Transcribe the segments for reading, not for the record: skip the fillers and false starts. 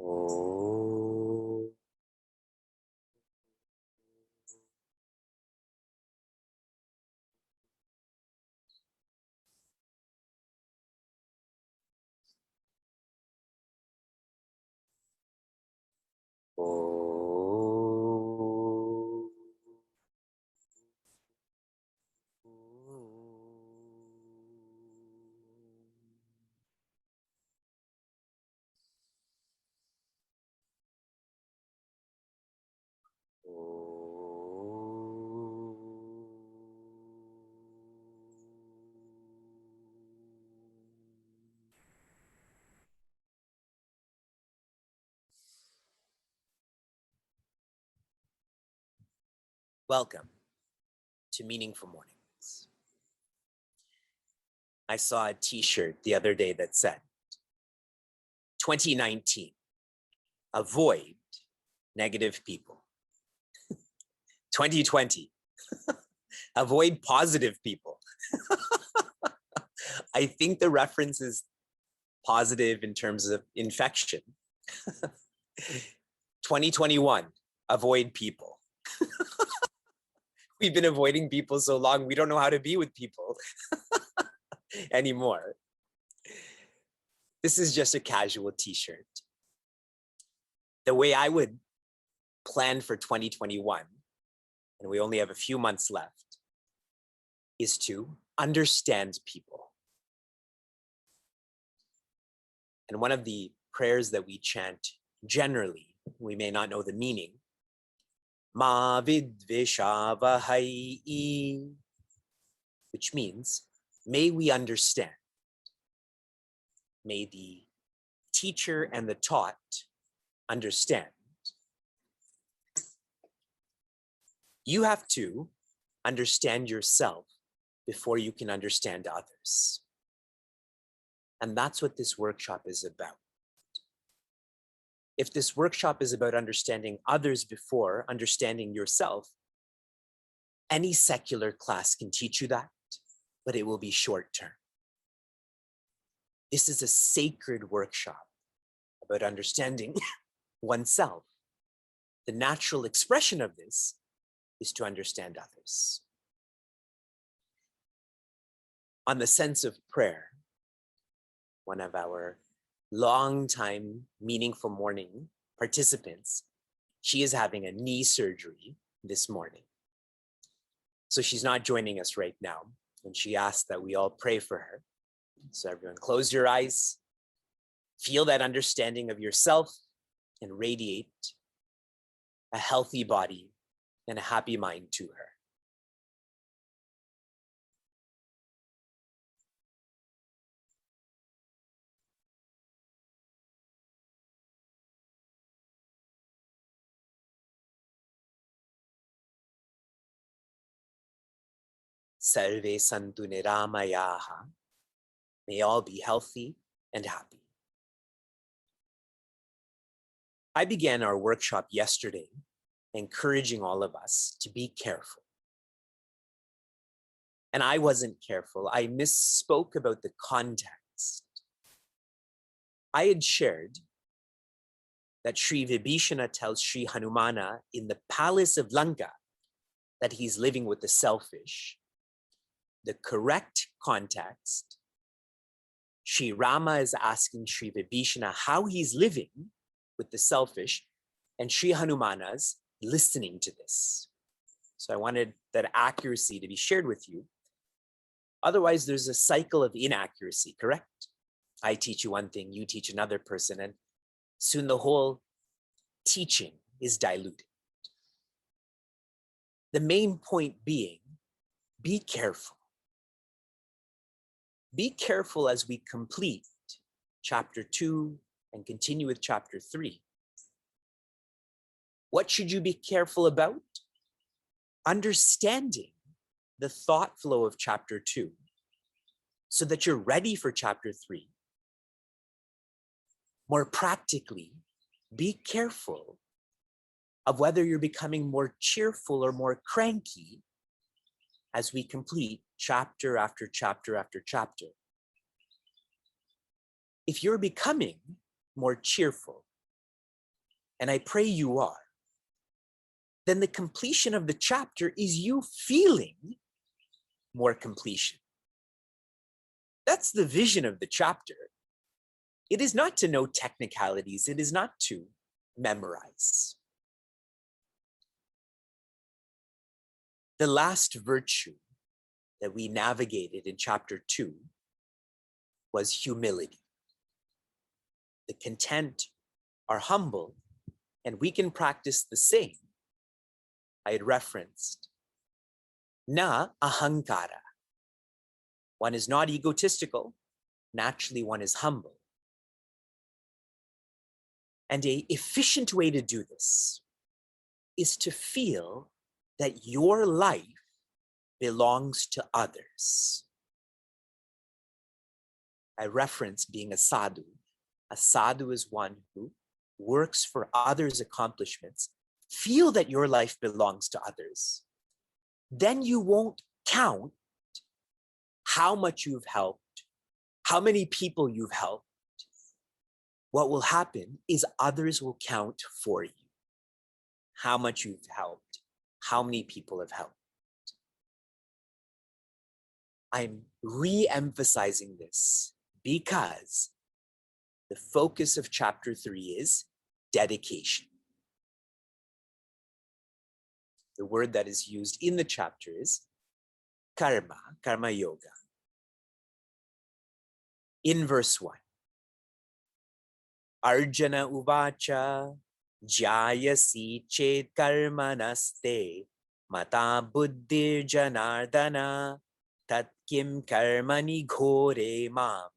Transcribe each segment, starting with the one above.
Oh. Oh. Welcome to Meaningful Mornings. I saw a t-shirt the other day that said, 2019, avoid negative people. 2020, avoid positive people. I think the reference is positive in terms of infection. 2021, avoid people. We've been avoiding people so long, we don't know how to be with people anymore. This is just a casual t-shirt. The way I would plan for 2021, and we only have a few months left, is to understand people. And one of the prayers that we chant generally, we may not know the meaning, Ma vidvishavahai, which means, may we understand. May the teacher and the taught understand. You have to understand yourself before you can understand others. And that's what this workshop is about. If this workshop is about understanding others before understanding yourself, any secular class can teach you that, but it will be short term. This is a sacred workshop about understanding oneself. The natural expression of this is to understand others. On the sense of prayer, one of our long-time Meaningful Morning participants, she is having a knee surgery this morning. So she's not joining us right now, and she asked that we all pray for her. So everyone close your eyes, feel that understanding of yourself, and radiate a healthy body and a happy mind to her. Sarve santu niramayaha. May all be healthy and happy. I began our workshop yesterday encouraging all of us to be careful. And I wasn't careful. I misspoke about the context. I had shared that Sri Vibhishana tells Sri Hanumana in the palace of Lanka that he's living with the selfish. The correct context, Sri Rama is asking Sri Vibhishana how he's living with the selfish, and Sri Hanumana's listening to this. So I wanted that accuracy to be shared with you. Otherwise, there's a cycle of inaccuracy, correct? I teach you one thing, you teach another person, and soon the whole teaching is diluted. The main point being, be careful. Be careful as we complete chapter 2 and continue with chapter 3. What should you be careful about? Understanding the thought flow of chapter 2 so that you're ready for chapter 3. More practically, be careful of whether you're becoming more cheerful or more cranky as we complete chapter after chapter after chapter. If you're becoming more cheerful, and I pray you are, then the completion of the chapter is you feeling more completion. That's the vision of the chapter. It is not to know technicalities. It is not to memorize. The last virtue that we navigated in chapter 2 was humility. The content are humble, and we can practice the same. I had referenced na ahankara. One is not egotistical. Naturally, one is humble. And an efficient way to do this is to feel that your life belongs to others. I reference being a sadhu. A sadhu is one who works for others' accomplishments. Feel that your life belongs to others. Then you won't count how much you've helped, how many people you've helped. What will happen is others will count for you. How much you've helped, how many people have helped. I'm re-emphasizing this because the focus of chapter 3 is dedication. The word that is used in the chapter is karma, karma yoga. In verse 1, Arjuna uvacha jayasi chet karmanaste mata buddhir janardana tat kim karmani ghore mam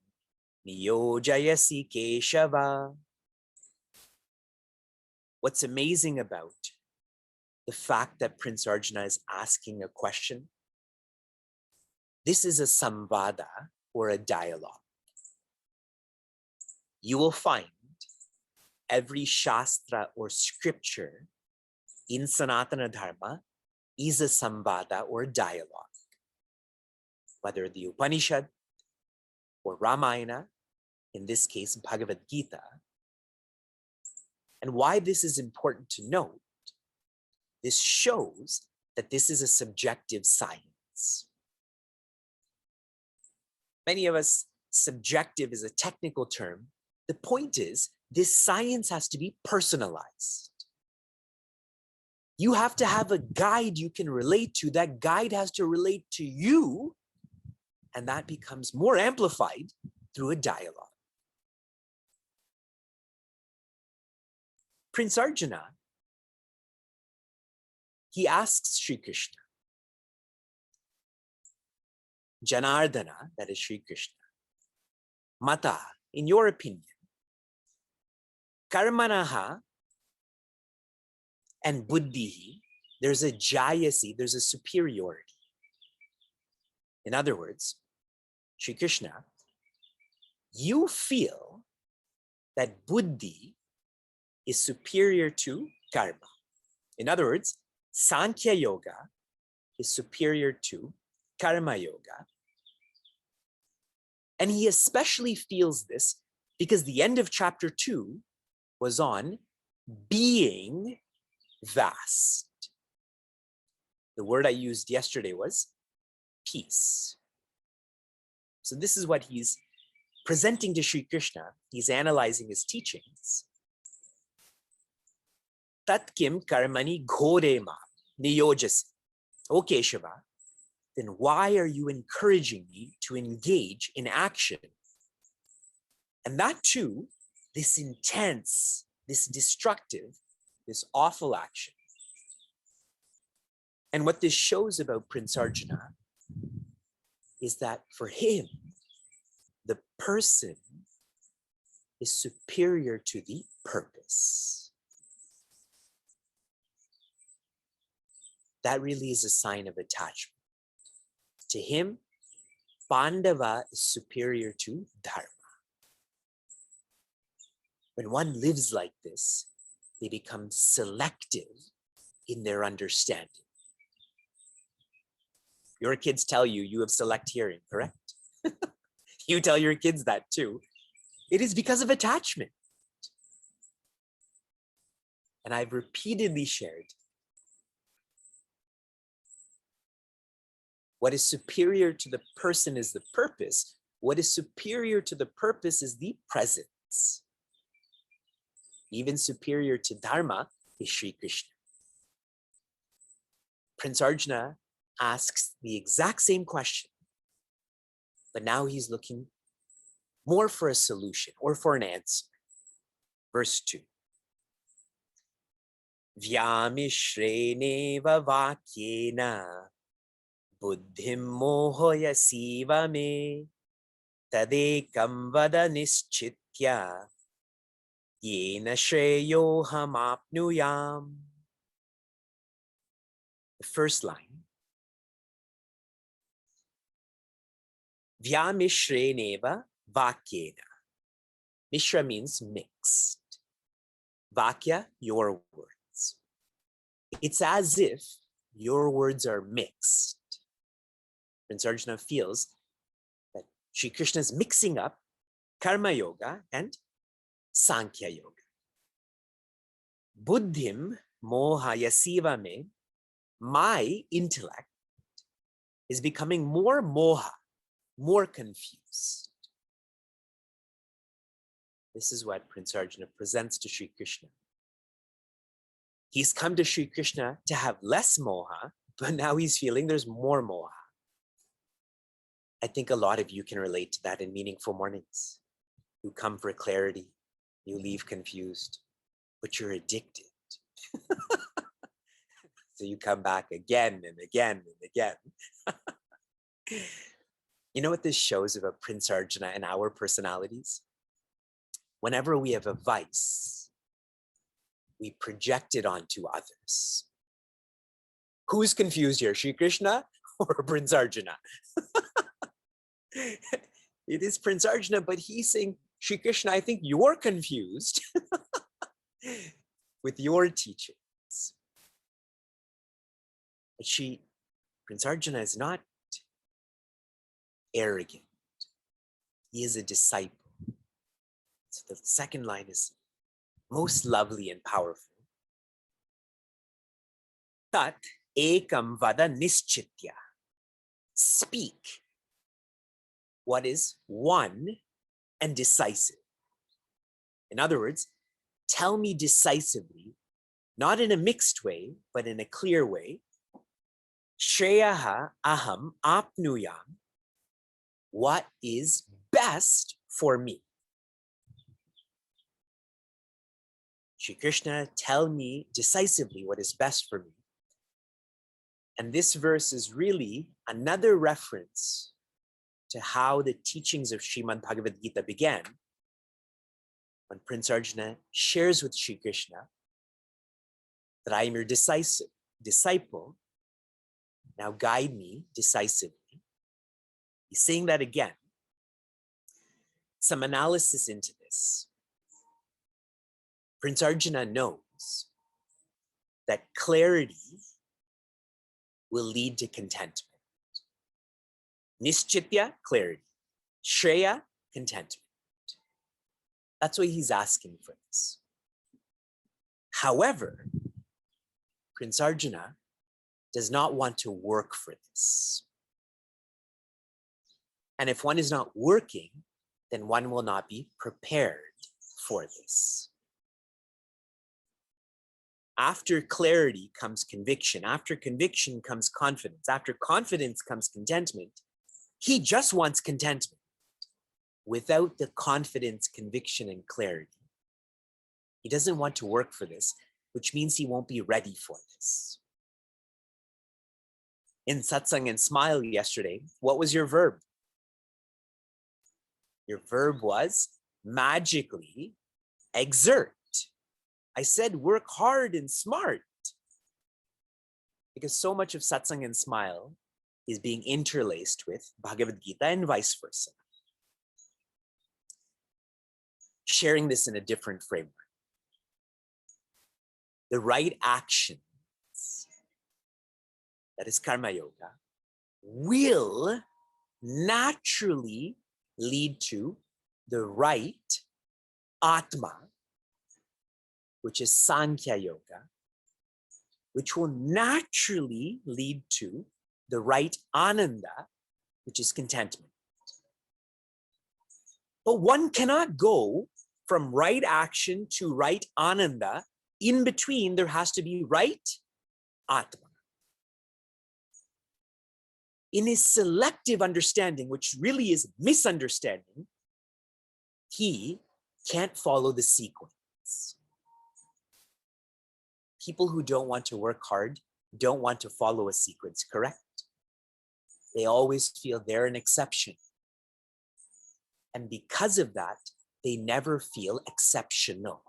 niyojayasi keshava. What's amazing about the fact that Prince Arjuna is asking a question? This is a samvada or a dialogue. You will find every shastra or scripture in Sanatana Dharma is a samvada or dialogue. Whether the Upanishad or Ramayana, in this case, Bhagavad Gita. And why this is important to note, this shows that this is a subjective science. Many of us, subjective is a technical term. The point is, this science has to be personalized. You have to have a guide you can relate to. That guide has to relate to you, and that becomes more amplified through a dialogue. Prince Arjuna, he asks Sri Krishna, Janardana, that is Sri Krishna, Mata, in your opinion, Karmanaha and Buddhihi, there's a jayasi, there's a superiority. In other words, Sri Krishna, you feel that Buddhi is superior to karma. In other words, Sankhya Yoga is superior to Karma Yoga. And he especially feels this because the end of chapter 2 was on being vast. The word I used yesterday was peace. So this is what he's presenting to Sri Krishna. He's analyzing his teachings. Tat kim karmani ghore ma niyojasi. O Keshava, then why are you encouraging me to engage in action? And that too, this intense, this destructive, this awful action. And what this shows about Prince Arjuna is that for him, the person is superior to the purpose. That really is a sign of attachment. To him, Pandava is superior to Dharma. When one lives like this, they become selective in their understanding. Your kids tell you you have select hearing, correct? You tell your kids that too. It is because of attachment. And I've repeatedly shared what is superior to the person is the purpose. What is superior to the purpose is the presence. Even superior to Dharma is Sri Krishna. Prince Arjuna asks the exact same question, but now he's looking more for a solution or for an answer. Verse 2. Vyamishreneva vakyena buddhim mohoyasiva me tadekam vada nischitya yena shreyoham apnuyam. The first line. Vyamishreneva vakyena. Mishra means mixed. Vakya, your words. It's as if your words are mixed. Prince Arjuna feels that Sri Krishna is mixing up Karma Yoga and Sankhya Yoga. Buddhim moha yasiva me, my intellect is becoming more moha, more confused. This is what Prince Arjuna presents to Sri Krishna. He's come to Sri Krishna to have less moha, but now he's feeling there's more moha. I think a lot of you can relate to that in meaningful mornings. You come for clarity, you leave confused, but you're addicted. So you come back again and again and again. You know what this shows about Prince Arjuna and our personalities? Whenever we have a vice, we project it onto others. Who's confused here, Sri Krishna or Prince Arjuna? It is Prince Arjuna, but he's saying, Sri Krishna, I think you're confused with your teachings. But Prince Arjuna is not arrogant. He is a disciple. So the second line is most lovely and powerful. Tat ekam vada nischitya. Speak what is one and decisive. In other words, tell me decisively, not in a mixed way, but in a clear way. Shreyaha aham apnuyam. What is best for me? Shri Krishna, tell me decisively what is best for me. And this verse is really another reference to how the teachings of Srimad Bhagavad Gita began, when Prince Arjuna shares with Shri Krishna that I am your disciple, now guide me decisively. He's saying that again. Some analysis into this. Prince Arjuna knows that clarity will lead to contentment. Nischitya, clarity. Shreya, contentment. That's why he's asking for this. However, Prince Arjuna does not want to work for this. And if one is not working, then one will not be prepared for this. After clarity comes conviction. After conviction comes confidence. After confidence comes contentment. He just wants contentment without the confidence, conviction, and clarity. He doesn't want to work for this, which means he won't be ready for this. In Satsang and Smile yesterday, what was your verb? Your verb was magically exert. I said work hard and smart. Because so much of Satsang and Smile is being interlaced with Bhagavad Gita and vice versa. Sharing this in a different framework. The right actions, that is Karma Yoga, will naturally lead to the right Atma, which is Sankhya Yoga, which will naturally lead to the right Ananda, which is contentment. But one cannot go from right action to right Ananda. In between, there has to be right Atma. In his selective understanding, which really is misunderstanding, he can't follow the sequence. People who don't want to work hard don't want to follow a sequence, correct? They always feel they're an exception. And because of that, they never feel exceptional.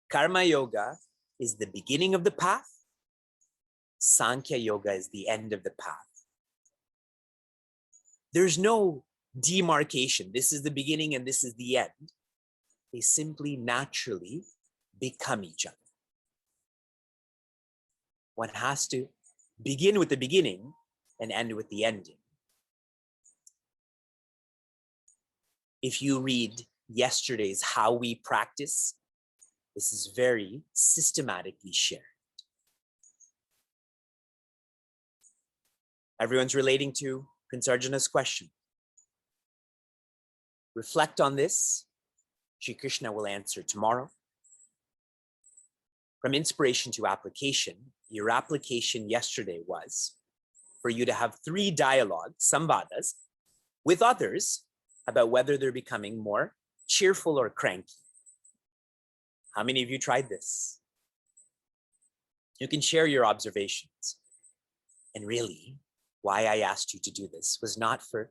Karma Yoga is the beginning of the path. Sankhya Yoga is the end of the path. There's no demarcation. This is the beginning and this is the end. They simply naturally become each other. One has to begin with the beginning and end with the ending. If you read yesterday's How We Practice, this is very systematically shared. Everyone's relating to Kansarjuna's question. Reflect on this. Shri Krishna will answer tomorrow. From inspiration to application, your application yesterday was for you to have 3 dialogues, samvadas, with others about whether they're becoming more cheerful or cranky. How many of you tried this? You can share your observations. And really, why I asked you to do this was not for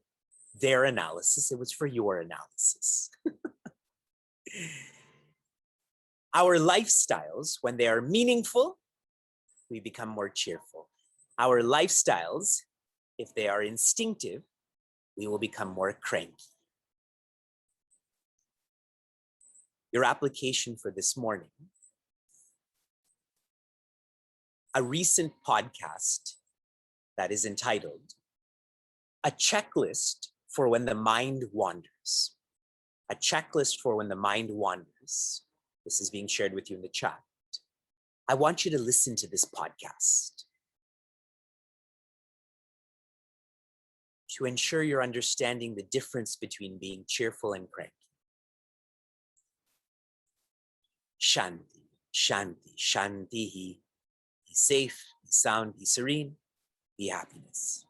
their analysis, it was for your analysis. Our lifestyles, when they are meaningful, we become more cheerful. Our lifestyles, if they are instinctive, we will become more cranky. Your application for this morning, a recent podcast that is entitled, A Checklist for When the Mind Wanders. A checklist for when the mind wanders. This is being shared with you in the chat. I want you to listen to this podcast to ensure you're understanding the difference between being cheerful and cranky. Shanti, Shanti, Shanti. Be safe, be sound, be serene, be happiness.